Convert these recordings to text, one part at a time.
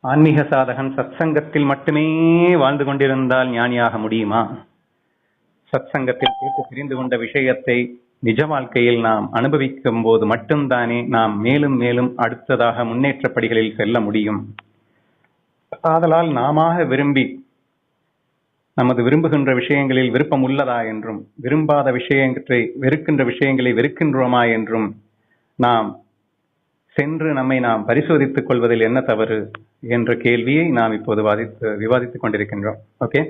ஆன்மீக சாதகன் சத்சங்கத்தில் மட்டுமே வாழ்ந்து கொண்டிருந்தால் ஞானியாக முடியுமா? சத்சங்கத்தில் கேட்டு தெரிந்து கொண்ட விஷயத்தை நிஜ வாழ்க்கையில் நாம் அனுபவிக்கும் போது மட்டும்தானே நாம் மேலும் மேலும் அடுத்ததாக முன்னேற்ற படிகளில் செல்ல முடியும். ஆதலால் நாம விரும்பி நமது விரும்புகின்ற விஷயங்களில் விருப்பம் உள்ளதா என்றும், விரும்பாத விஷயத்தை வெறுக்கின்ற விஷயங்களை வெறுக்கின்றோமா என்றும் நாம் சென்று நம்மை நாம் பரிசோதித்துக் கொள்வதில் என்ன தவறு என்ற கேள்வியை நாம் இப்போது விவாதித்துக் கொண்டிருக்கின்றோம். ஓகே,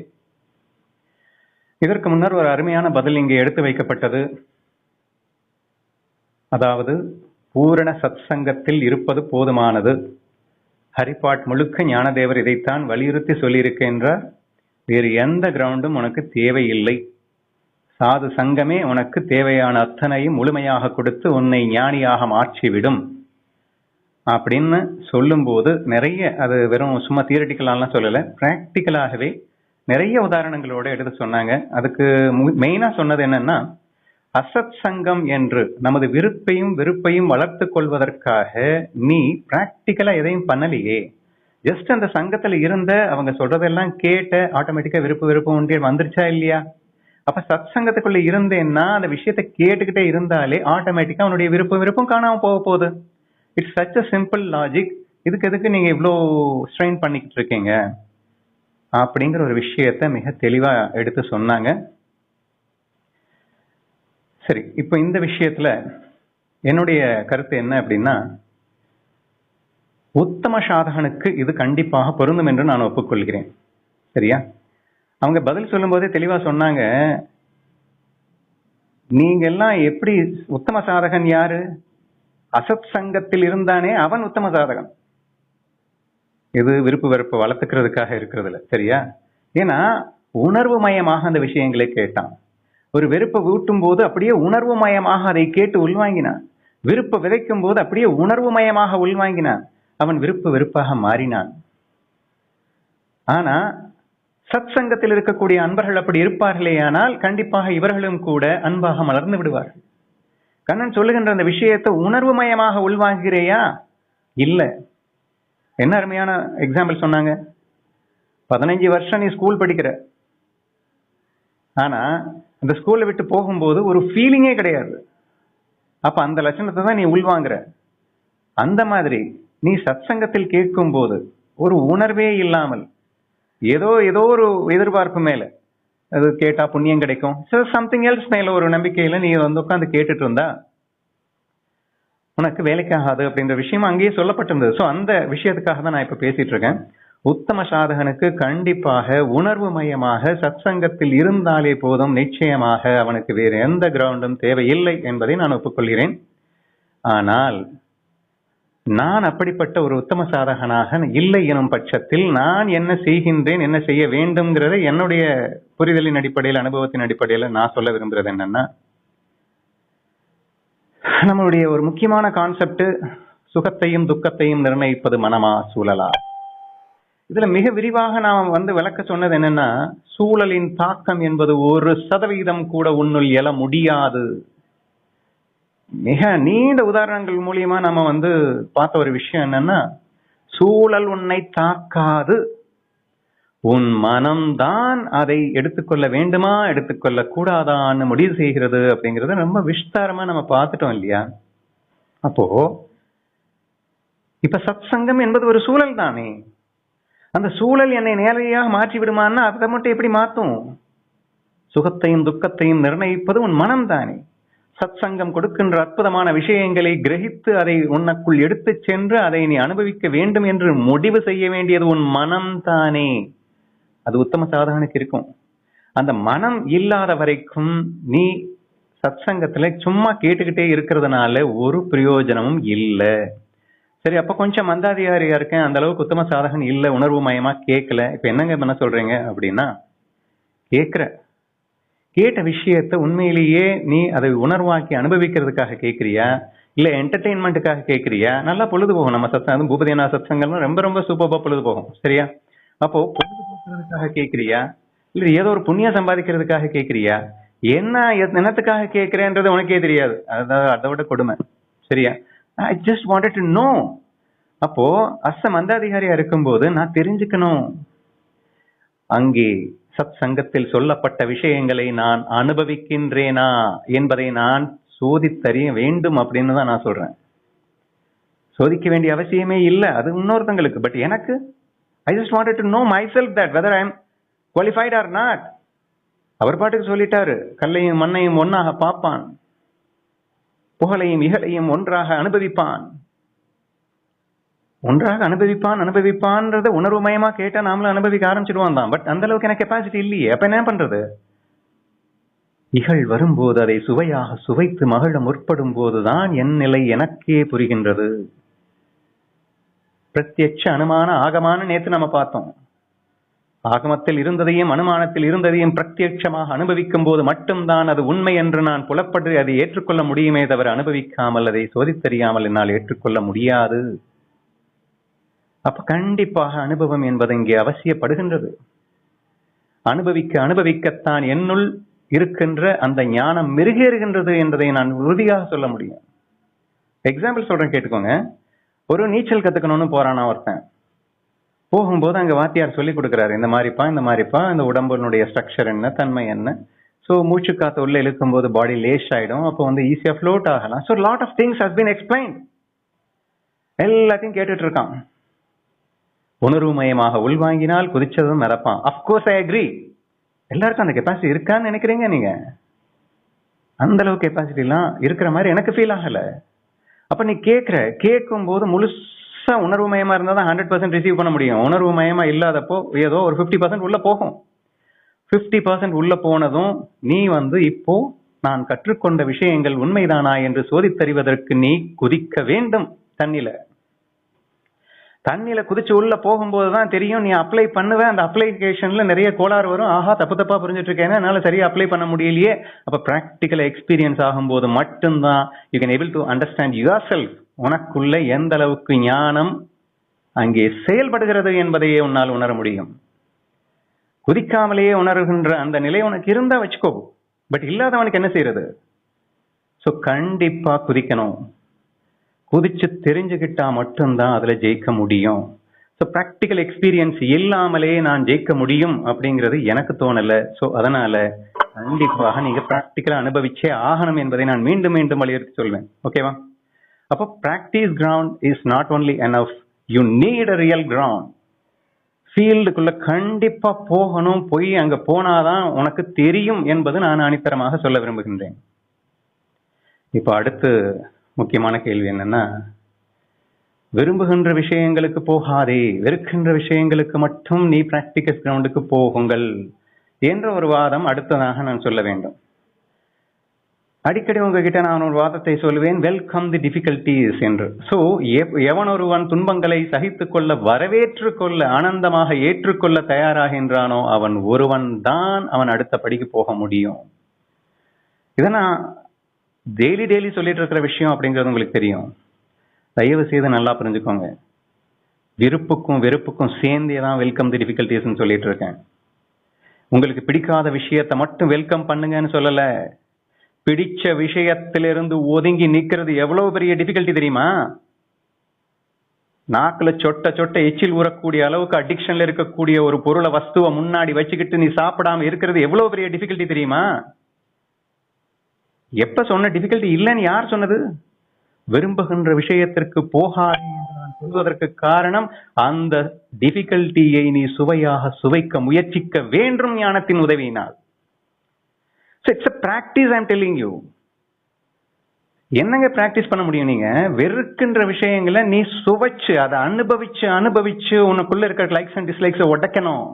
இதற்கு முன்னர் ஒரு அருமையான பதில் இங்கே எடுத்து வைக்கப்பட்டது. அதாவது பூரண சத்சங்கத்தில் இருப்பது போதுமானது. ஹரிபாட் முழுக்க ஞானதேவர் இதைத்தான் வலியுறுத்தி சொல்லியிருக்கின்றார். வேறு எந்த கிரவுண்டும் உனக்கு தேவையில்லை. சாது சங்கமே உனக்கு தேவையான அத்தனையும் முழுமையாக கொடுத்து உன்னை ஞானியாக மாற்றிவிடும் அப்படின்னு சொல்லும் போது நிறைய, அது வெறும் சும்மா தியரிட்டிக்கலாலாம் சொல்லலை, பிராக்டிக்கலாகவே நிறைய உதாரணங்களோட எடுத்து சொன்னாங்க. அதுக்கு மெயினா சொன்னது என்னன்னா, அசத் சங்கம் என்று நமது வெறுப்பையும் வளர்த்து கொள்வதற்காக நீ பிராக்டிக்கலா எதையும் பண்ணலையே. ஜஸ்ட் அந்த சங்கத்துல இருந்த அவங்க சொல்றதெல்லாம் கேட்ட ஆட்டோமேட்டிக்கா விருப்பு ஒன்றே வந்துருச்சா இல்லையா? அப்ப சத் சங்கத்துக்குள்ள இருந்தேன்னா அந்த விஷயத்தை கேட்டுக்கிட்டே இருந்தாலே ஆட்டோமேட்டிக்கா அவனுடைய விருப்பம் காணாம போக போகுது. It's such a simple logic. எதுக்கு நீங்க இவ்வளோ ஸ்ட்ரெயின் பண்ணிக்கிட்டு இருக்கீங்க அப்படிங்கிற ஒரு விஷயத்த மிக தெளிவா எடுத்து சொன்னாங்க. சரி, இப்போ இந்த விஷயத்துல என்னுடைய கருத்து என்ன அப்படின்னா, உத்தம சாதகனுக்கு இது கண்டிப்பாக பொருந்தும் என்று நான் ஒப்புக்கொள்கிறேன். சரியா? அவங்க பதில் சொல்லும் போதே தெளிவா சொன்னாங்க, நீங்க எல்லாம் எப்படி உத்தம சாதகன் யாரு? அசத் சங்கத்தில் இருந்தானே அவன் உத்தம சாதகன். இது விருப்பு வெறுப்பு வளர்த்துக்கிறதுக்காக இருக்கிறதுல. சரியா? ஏன்னா உணர்வு மயமாக அந்த விஷயங்களை கேட்டான். ஒரு வெறுப்பை ஊட்டும் போது அப்படியே உணர்வு மயமாக அதை கேட்டு உள்வாங்கினான். விருப்ப விதைக்கும் போது அப்படியே உணர்வு மயமாக உள்வாங்கினான். அவன் வெறுப்பாக மாறினான். ஆனா சத் சங்கத்தில் இருக்கக்கூடிய அன்பர்கள் அப்படி இருப்பார்களே ஆனால் கண்டிப்பாக இவர்களும் கூட அன்பாக மலர்ந்து விடுவார்கள். கண்ணன் சொல்லுகின்ற அந்த விஷயத்தை உணர்வு மயமாக உள்வாங்கிறேயா? இல்ல. என்ன அருமையான எக்ஸாம்பிள் சொன்னாங்க. 15 வருஷம் நீ ஸ்கூல் படிக்கிற, ஆனா அந்த ஸ்கூல்ல விட்டு போகும்போது ஒரு ஃபீலிங்கே கிடையாது. அப்ப அந்த லட்சணத்தை தான் நீ உள்வாங்குற. அந்த மாதிரி நீ சத் சங்கத்தில் கேட்கும் போது ஒரு உணர்வே இல்லாமல் ஏதோ ஒரு எதிர்பார்ப்பு மேல, அது கேட்டா புண்ணியம் கிடைக்கும், சம்திங் எல்ஸ் மேல ஒரு நம்பிக்கையில நீ உட்காந்து கேட்டுட்டு இருந்தா உனக்கு வேலைக்காகாது அப்படின்ற விஷயம் அங்கேயே சொல்லப்பட்டிருந்தது. ஸோ அந்த விஷயத்துக்காக தான் நான் இப்ப பேசிட்டு இருக்கேன். உத்தம சாதகனுக்கு கண்டிப்பாக உணர்வு மயமாக சத் சங்கத்தில் இருந்தாலே போதும். நிச்சயமாக அவனுக்கு வேறு எந்த கிரவுண்டும் தேவையில்லை என்பதை நான் ஒப்புக்கொள்கிறேன். ஆனால் நான் அப்படிப்பட்ட ஒரு உத்தம சாதகனாக இல்லை எனும் பட்சத்தில் நான் என்ன செய்கின்றேன், என்ன செய்ய வேண்டும்ங்கிறத என்னுடைய புரிதலின் அடிப்படையில், அனுபவத்தின் அடிப்படையில் நான் சொல்ல விரும்புறது என்னன்னா, நம்மளுடைய ஒரு முக்கியமான கான்செப்ட் சுகத்தையும் துக்கத்தையும் நிர்ணயிப்பது மனமா சூழலா. இதுல மிக விரிவாக நாம் விளக்க சொன்னது என்னன்னா, சூழலின் தாக்கம் என்பது 1% கூட உன்னுள் எழ முடியாது. மிக நீண்ட உதாரணங்கள் மூலியமா நம்ம பார்த்த ஒரு விஷயம் என்னன்னா, சூழல் உன்னை தாக்காது, உன் மனம்தான் அதை எடுத்துக்கொள்ள வேண்டுமா எடுத்துக்கொள்ள கூடாதான்னு முடிவு செய்கிறது அப்படிங்கறத ரொம்ப விஸ்தாரமா நம்ம பார்த்துட்டோம் இல்லையா? அப்போ இப்ப சத் சங்கம் என்பது ஒரு சூழல் தானே. அந்த சூழல் என்னை நேரடியாக மாற்றி விடுமான்னா அதை மட்டும் எப்படி மாத்தும்? சுகத்தையும் துக்கத்தையும் நிர்ணயிப்பது உன் மனம் தானே. சத் சங்கம் கொடுக்கின்ற அற்புதமான விஷயங்களை கிரகித்து அதை உனக்குள் எடுத்து சென்று அதை நீ அனுபவிக்க வேண்டும் என்று முடிவு செய்ய வேண்டியது உன் மனம் தானே. அது உத்தம சாதகனுக்கு இருக்கும். அந்த மனம் இல்லாத வரைக்கும் நீ சத் சங்கத்துல சும்மா கேட்டுக்கிட்டே இருக்கிறதுனால ஒரு பிரயோஜனமும் இல்லை. சரி, அப்ப கொஞ்சம் மந்தாதிகாரியா இருக்கேன், அந்த அளவுக்கு உத்தம சாதகன் இல்லை, உணர்வு மயமா கேட்கல, இப்ப என்னங்க பண்ண சொல்றீங்க அப்படின்னா, கேட்ட விஷயத்தை உண்மையிலேயே நீ அதை உணர்வாக்கி அனுபவிக்கிறதுக்காக கேட்கிறியா, இல்ல என்டர்டெயின்மெண்ட்டுக்காக கேட்கிறியா? நல்லா பொழுது போகும். நம்ம சத்சங்கம், பூபதினா சத்சங்கம்லாம் ரொம்ப ரொம்ப சூப்பரா பொழுது போகும். சரியா? அப்போ பொழுதுபோக்குறதுக்காக கேட்கிறியா, இல்ல ஏதோ ஒரு புண்ணியம் சம்பாதிக்கிறதுக்காக கேட்கிறியா, என்னத்துக்காக கேட்கிறேன்றது உனக்கே தெரியாது. அதை விட கொடுமை. சரியா? I just wanted to know. அப்போ மந்தாதிகாரியா இருக்கும்போது நான் தெரிஞ்சுக்கணும், அங்கே சத் சங்கத்தில் சொல்லப்பட்ட விஷயங்களை நான் அனுபவிக்கின்றேனா என்பதை நான் சோதித்தறிய வேண்டும் அப்படின்னு தான் நான் சொல்றேன். சோதிக்க வேண்டிய அவசியமே இல்லை, அது இன்னொருத்தங்களுக்கு. பட் எனக்கு I just wanted to know myself that whether I am qualified or not. அவர் பாட்டுக்கு சொல்லிட்டாரு, கல்லையும் மண்ணையும் ஒன்னாக பார்ப்பான், புகழையும் இகழையும் ஒன்றாக அனுபவிப்பான். ஒன்றாக அனுபவிப்பான்றத உணர்வுமயமா கேட்டா நாமளும் அனுபவிக்க ஆரம்பிச்சிடுவோம் தான். பட் அந்த அளவுக்கு எனக்கு கெப்பாசிட்டி இல்லையே. அப்ப என்ன பண்றது? இகழ் வரும்போது அதை சுவையாக சுவைத்து மகிழ முற்படும் போதுதான் என் நிலை எனக்கே புரிகின்றது. பிரத்யட்ச அனுமான ஆகமான நேத்து நம்ம பார்த்தோம். ஆகமத்தில் இருந்ததையும் அனுமானத்தில் இருந்ததையும் பிரத்யட்சமாக அனுபவிக்கும் போது மட்டும்தான் அது உண்மை என்று நான் புலப்பட்டு அதை ஏற்றுக்கொள்ள முடியுமே தவிர அனுபவிக்காமல் அதை சோதித்தறியாமல் என்னால் ஏற்றுக்கொள்ள முடியாது. அப்ப கண்டிப்பாக அனுபவம் என்பது இங்கே அவசியப்படுகின்றது. அனுபவிக்கத்தான் என்னுள் இருக்கின்ற அந்த ஞானம் மெருகேறுகின்றது என்பதை நான் உறுதியாக சொல்ல முடியும். எக்ஸாம்பிள் சொல்றேன், கேட்டுக்கோங்க. ஒரு நீச்சல் கத்துக்கணும்னு போறானா ஒருத்தன். போகும்போது அங்க வாத்தியார் சொல்லி கொடுக்கிறாரு, இந்த மாதிரிப்பா இந்த உடம்புனுடைய ஸ்ட்ரக்சர் என்ன, தன்மை என்ன. ஸோ மூச்சு காத்து உள்ள இழுக்கும் போது பாடி லேஸ் ஆயிடும், அப்போ ஈஸியா ஃப்ளோட் ஆகலாம். So lot of things has been explain. எல்லாத்தையும் கேட்டுட்டு இருக்கான். உணர்வுமயமாக உள்வாங்கினால் குதிச்சதும் மறப்பான். Of course I agree. எல்லாருக்கும் அந்த கெப்பாசிட்டி இருக்கான்னு நினைக்கிறீங்க நீங்க? அந்த அளவுக்கு கெப்பாசிட்டி எல்லாம் இருக்கிற மாதிரி எனக்கு ஃபீல் ஆகல. அப்ப நீ கேட்கும் போது முழுசா உணர்வுமயமா இருந்தா தான் 100% ரிசீவ் பண்ண முடியும். உணர்வுமயமா இல்லாதப்போ ஏதோ ஒரு 50% உள்ள போகும். 50% உள்ள போனதும் நீ இப்போ நான் கற்றுக்கொண்ட விஷயங்கள் உண்மைதானா என்று சோதித்தறிவதற்கு நீ குதிக்க வேண்டும். தண்ணியில குதிச்சு உள்ள போகும்போதுதான் தெரியும், நீ அப்ளை பண்ணுவ, அந்த அப்ளிகேஷன்ல நிறைய கோளாறு வரும். ஆஹா, தப்பா புரிஞ்சுட்டு இருக்கேன், என்னால சரியா அப்ளை பண்ண முடியலையே. அப்ப பிராக்டிக்கல் எக்ஸ்பீரியன்ஸ் ஆகும்போது மட்டும்தான் you can able to understand your self. உனக்குள்ள எந்த அளவுக்கு ஞானம் அங்கே செயல்படுகிறது என்பதையே உன்னால் உணர முடியும். குதிக்காமலேயே உணர்கின்ற அந்த நிலை உனக்கு இருந்தா வச்சுக்கோ. பட் இல்லாதவனுக்கு என்ன செய்யறது? சோ கண்டிப்பா குதிக்கணும். குதிச்சு தெரிஞ்சுக்கிட்டா மட்டும்தான் அதுல ஜெயிக்க முடியும். ஸோ ப்ராக்டிக்கல் எக்ஸ்பீரியன்ஸ் இல்லாமலே நான் ஜெயிக்க முடியும் அப்படிங்கிறது எனக்கு தோணல. ஸோ அதனால கண்டிப்பாக நீங்க ப்ராக்டிக்கலா அனுபவிச்சே ஆகணும் என்பதை நான் மீண்டும் மீண்டும் வலியுறுத்தி சொல்வேன். ஓகேவா? அப்போ practice ground is not only enough, you need a real ground. ஃபீல்டுக்குள்ள கண்டிப்பா போகணும். போய் அங்க போனாதான் உனக்கு தெரியும் என்பது நான் அனித்தரமாக சொல்ல விரும்புகின்றேன். இப்போ அடுத்து முக்கியமான கேள்வி என்னன்னா, விரும்புகின்ற விஷயங்களுக்கு போகாதே, வெறுக்கின்ற விஷயங்களுக்கு மட்டும் நீ பிராக்டிகல் கிரவுண்டுக்கு போகுங்கள் என்ற ஒரு வாதம் அடுத்ததாக நான் சொல்ல வேண்டும். அடிக்கடி உங்ககிட்ட நான் ஒரு வாதத்தை சொல்லுவேன், வெல்கம் தி டிஃபிகல்டிஸ் என்று. சோ எவன் ஒருவன் துன்பங்களை சகித்துக் கொள்ள, வரவேற்று கொள்ள, ஆனந்தமாக ஏற்றுக்கொள்ள தயாராகின்றானோ அவன் ஒருவன் தான் அவன் அடுத்த படிக்கு போக முடியும். இதை நான் டெய்லி சொல்லிட்டு இருக்கிற விஷயம் அப்படிங்கிறது உங்களுக்கு தெரியும். தயவு செய்து நல்லா புரிஞ்சுக்கோங்க. விருப்புக்கும் வெறுப்புக்கும் சேர்ந்தே தான் வெல்கம் தி டிஃபிகல்டிஸ் சொல்லிட்டு இருக்கேன். உங்களுக்கு பிடிக்காத விஷயத்தை மட்டும் வெல்கம் பண்ணுங்கன்னு சொல்லல. பிடிச்ச விஷயத்திலிருந்து ஒதுங்கி நிக்கிறது எவ்வளவு பெரிய டிஃபிகல்ட்டி தெரியுமா? நாக்குல சொட்ட எச்சில் ஊறக்கூடிய அளவுக்கு அடிக்ஷன்ல இருக்கக்கூடிய ஒரு பொருளை, வஸ்துவை முன்னாடி வச்சுக்கிட்டு நீ சாப்பிடாம இருக்கிறது எவ்வளவு பெரிய டிஃபிகல்ட்டி தெரியுமா? எப்ப சொன்ன டிஃபிகல்ட்டி இல்லைன்னு யார் சொன்னது? விரும்புகின்ற விஷயத்திற்கு போகாதே என்று நான் சொல்வதற்கு காரணம், அந்த டிஃபிகல்ட்டியை நீ சுவையாக சுவைக்க முயற்சிக்க வேண்டும் ஞானத்தின் உதவியினால். It's a practice I'm telling you. என்னங்க பிராக்டிஸ் பண்ண முடியும்? நீங்க வெறுக்கின்ற விஷயங்களை நீ சுவைச்சு அதை அனுபவிச்சு உனக்குள்ள இருக்கிற லைக்ஸ் அண்ட் டிஸ்லைக்ஸை உடைக்கணும்.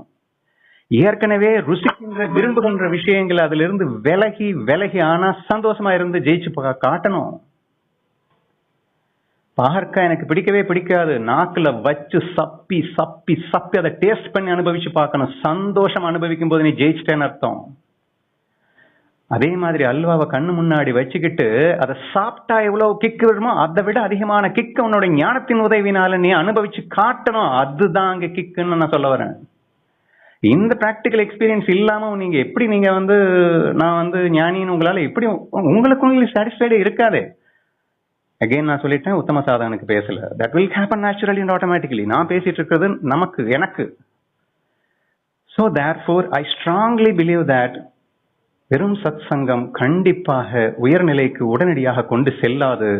ஏற்கனவே ருசிக்கின்ற விரும்புகின்ற விஷயங்கள் அதுல இருந்து விலகி ஆனா சந்தோஷமா இருந்து ஜெயிச்சு காட்டணும். பார்க்க எனக்கு பிடிக்கவே பிடிக்காது, நாக்குல வச்சு சப்பி அதை டேஸ்ட் பண்ணி அனுபவிச்சு பார்க்கணும். சந்தோஷம் அனுபவிக்கும் போது நீ ஜெயிச்சிட்டேன்னு அர்த்தம். அதே மாதிரி அல்வாவை கண்ணு முன்னாடி வச்சுக்கிட்டு அதை சாப்பிட்டா எவ்வளவு கிக்கு வருமோ அதை விட அதிகமான கிக்கு உன்னோட ஞானத்தின் உதவினால நீ அனுபவிச்சு காட்டணும். அதுதான் அங்க கிக்குன்னு நான் சொல்ல வரேன். இந்த பிராக்டிக்கல் எக்ஸ்பீரியன்ஸ் இல்லாம நீங்க எப்படி நான் ஞானின்னு உங்களால எப்படி உங்களுக்கு சாட்டிஸ்ஃபைடு இருக்காது. அகைன் நான் சொல்லிட்டேன், உத்தம சாதகனுக்கு பேசல. That will happen naturally and automatically. நான் பேசிட்டு இருக்கிறது நமக்கு, எனக்கு. So therefore I strongly believe that வெறும் சத் சங்கம் கண்டிப்பாக உயர்நிலைக்கு உடனடியாக கொண்டு செல்லாது.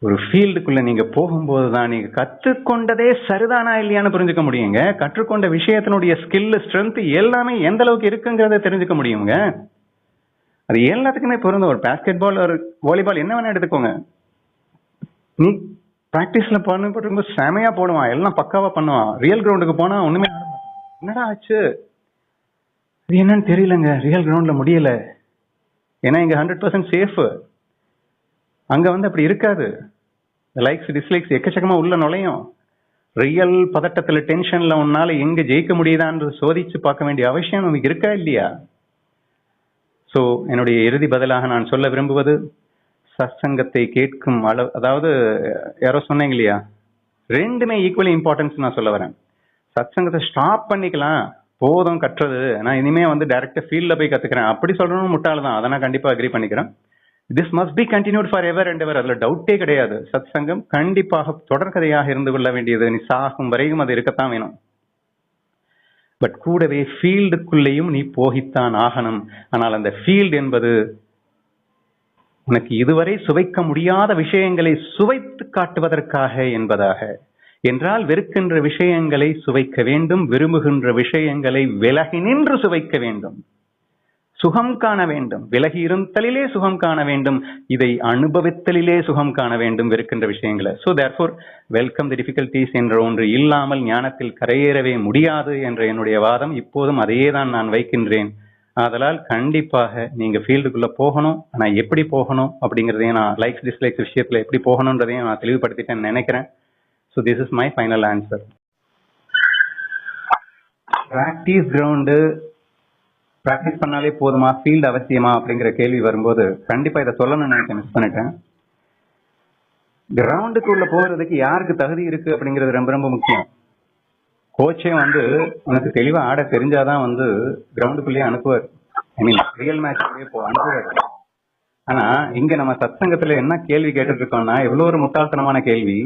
ஒரு ஃபீல்டுக்குள்ள நீங்க போகும்போது தான் நீங்க கற்றுக்கொண்டதே சரிதானா இல்லையான்னு புரிஞ்சுக்க முடியுங்க. கற்றுக்கொண்ட விஷயத்தினுடைய ஸ்கில், ஸ்ட்ரென்த் எல்லாமே எந்த அளவுக்கு இருக்குங்கிறத தெரிஞ்சுக்க முடியுங்க. அது எல்லாத்துக்குமே பொருந்தும். ஒரு பாஸ்கெட் பால், ஒரு வாலிபால், என்ன வேணா எடுத்துக்கோங்க. நீ பிராக்டிஸ்ல பண்ணும்போது செமையா போடுவான், எல்லாம் பக்காவா பண்ணுவான். ரியல் கிரவுண்டுக்கு போனா ஒண்ணுமே என்னடா ஆச்சு, இது என்னன்னு தெரியலங்க, ரியல் கிரவுண்ட்ல முடியல. ஏன்னா இங்க 100% சேஃப். அங்க அப்படி இருக்காது. லைக்ஸ் டிஸ்லைக்ஸ் எக்கச்சக்கமா உள்ள நுழையும். ரியல் பதட்டத்துல, டென்ஷன்ல உன்னால எங்க ஜெயிக்க முடியுதான்னு சோதிச்சு பார்க்க வேண்டிய அவசியம் நமக்கு இருக்கா இல்லையா? சோ என்னுடைய இறுதி பதிலாக நான் சொல்ல விரும்புவது, சத்சங்கத்தை கேட்கும் அளவு, அதாவது யாரோ சொன்னீங்க இல்லையா, ரெண்டுமே ஈக்குவலி இம்பார்ட்டன்ஸ் நான் சொல்ல வரேன். சத்சங்கத்தை ஸ்டாப் பண்ணிக்கலாம், போதும் கற்றது, நான் இனிமே டைரக்டா ஃபீல்ட்ல போய் கத்துக்கிறேன் அப்படி சொல்றணும் முட்டாள் தான். அதை நான் கண்டிப்பா அக்ரி பண்ணிக்கிறேன். This must be continued for ever and எவர். அதுல டவுட்டே கிடையாது. சத் சங்கம் கண்டிப்பாக தொடர்கதையாக இருந்து கொள்ள வேண்டியது. நீ சாகும் வரைக்கும் அது இருக்கத்தான் வேணும். பட் கூடவே ஃபீல்டுக்குள்ளேயும் நீ போகித்தான் ஆகணும். ஆனால் அந்த ஃபீல்டு என்பது உனக்கு இதுவரை சுவைக்க முடியாத விஷயங்களை சுவைத்து காட்டுவதற்காக என்பதாக. என்றால் வெறுக்கின்ற விஷயங்களை சுவைக்க வேண்டும், விரும்புகின்ற விஷயங்களை விலகி நின்று சுவைக்க வேண்டும், சுகம் காண வேண்டும். விலகி இருத்தலிலே சுகம் காண வேண்டும், இதை அனுபவித்தலிலே சுகம் காண வேண்டும் வெறுக்கின்ற விஷயங்களை. ஸோ தேர்ஃபோர் வெல்கம் தி டிஃபிகல்டிஸ் என்ற ஒன்று இல்லாமல் ஞானத்தில் கரையேறவே முடியாது என்ற என்னுடைய வாதம். இப்போதும் அதையே தான் நான் வைக்கின்றேன். அதனால் கண்டிப்பாக நீங்க ஃபீல்டுக்குள்ள போகணும். ஆனா எப்படி போகணும் அப்படிங்கறதையும் நான் லைக்ஸ் டிஸ்லைக்ஸ் விஷயத்துல எப்படி போகணும்ன்றதையும் நான் தெளிவுபடுத்திட்டேன்னு நினைக்கிறேன். So this is my final answer. Practice ground practice பண்ணாலே போதுமா, ஃபீல்டு அவசியமா அப்படிங்கிற கேள்வி வரும்போது கண்டிப்பா இதை சொல்லணும்னு நினைக்க மிஸ் பண்ணிட்டேன். கிரவுண்டுக்குள்ள போகிறதுக்கு யாருக்கு தகுதி இருக்கு அப்படிங்கிறது ரொம்ப ரொம்ப முக்கியம். கோச்சே உனக்கு தெளிவா ஆட தெரிஞ்சாதான் கிரவுண்டுக்குள்ளேயே அனுப்புவார். ஐ மீன் ரியல் மேட்ச்லயே அனுப்புவார். ஆனா இங்க நம்ம சத்சங்கத்துல என்ன கேள்வி கேட்டுட்டு இருக்கோம்னா, எவ்வளவு ஒரு முட்டாள்தனமான கேள்வி.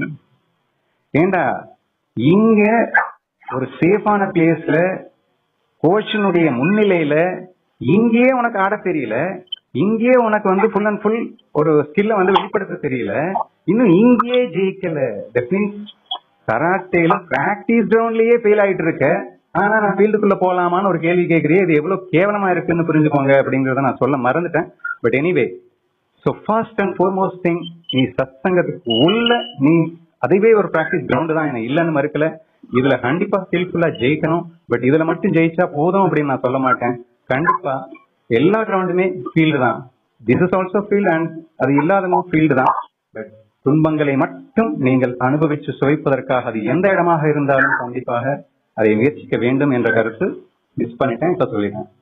ஏண்டா இங்க ஒரு சேஃபான பிளேஸ்ல கோச்சினுடைய முன்னிலையில இங்கேயே உனக்கு ஆட தெரியல, இங்கேயே உனக்கு ஃபுல் அண்ட் ஃபுல் ஒரு ஸ்கில்ல வெளிப்படுத்த தெரியல, இன்னும் இங்கேயே ஜெயிக்கல. தட் மீன்ஸ் கராட்டேல பிராக்டிஸ் கிரவுண்ட்லயே ஃபெயில் ஆயிட்டு இருக்க. ஆனா நான் ஃபீல்டுக்குள்ள போலாமான்னு ஒரு கேள்வி கேட்கிறேன். இது எவ்வளவு கேவலமா இருக்குன்னு புரிஞ்சுக்கோங்க அப்படிங்கறத நான் சொல்ல மறந்துட்டேன். But anyway, so first and foremost thing, நீ சத்சங்கத்துக்கு உள்ள நீ அதுவே ஒரு பிராக்டிஸ் கிரவுண்ட் தான், எனக்கு இல்லைன்னு மறுக்கல. இதுல கண்டிப்பா ஸ்கில்ஃபுல்லா ஜெயிக்கணும். பட் இதுல மட்டும் ஜெயிச்சா போதும் அப்படின்னு நான் சொல்ல மாட்டேன். கண்டிப்பா எல்லா கிரவுண்டுமே ஃபீல்டு தான். This is also field and அது இல்லாதமும் ஃபீல்டு தான். பட் துன்பங்களை மட்டும் நீங்கள் அனுபவிச்சு சுவைப்பதற்காக அது எந்த இடமாக இருந்தாலும் கண்டிப்பாக அதை முயற்சிக்க வேண்டும் என்ற கருத்து மிஸ் பண்ணிட்டேன், இப்ப சொல்லிட்டேன்.